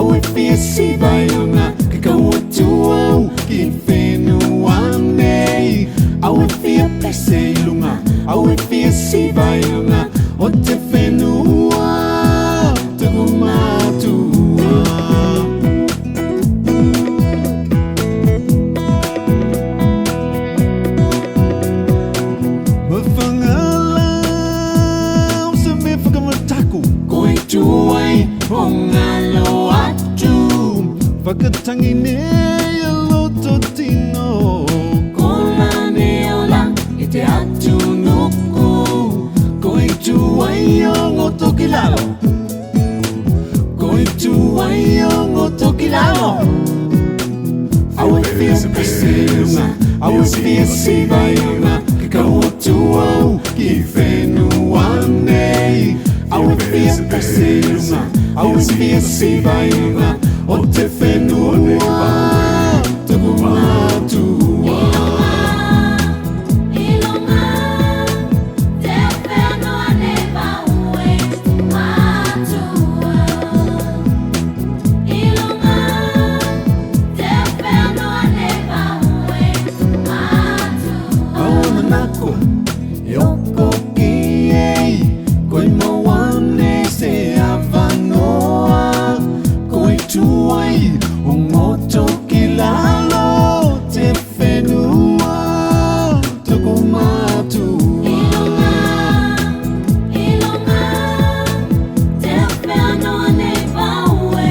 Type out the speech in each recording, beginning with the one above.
Awe fia si vailunga Kakawatua Kifenuane Awe fia pese ilunga Awe fia si vailunga O te whenua Toku Matua Mafangalau sa me whakamataku Koe tuai o ngalo atu Whakatangine a loto tino Kola neola i te atu nuku Koe tuai o ngoto kilalo Koe tuai o ngoto kilalo Awe fia pesilunga Awe fia si vailunga Kakawatua ki whenuane Awe fia pesilunga Awe fia si vailunga O te whenua Toku Matua Ilunga Te whenua ne vaue Matua Ilunga Te whenua ne vaue Matua Awana nako Yoko kiei Koe moane se avanoa Koe tuai o ngoto kilalo Te whenua Toku Matua Ilunga Te whenua ne vaue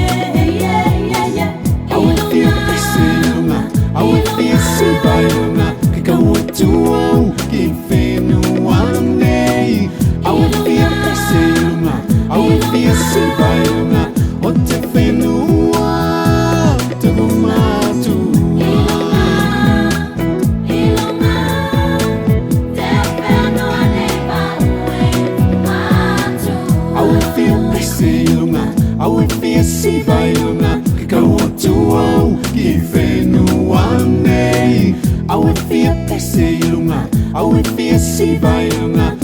Awe fia pesilunga Awe fia si vailunga Kakawatua ki whenuane Awe fia pesilunga Awe fia si vailunga O te whenua Toku Matua Ilunga Te whenua ne vaue Matua Awe fia pesilunga Awe fia si vailunga Kakawatua ki whenuane Awe fia pesilunga Awe fia si vailunga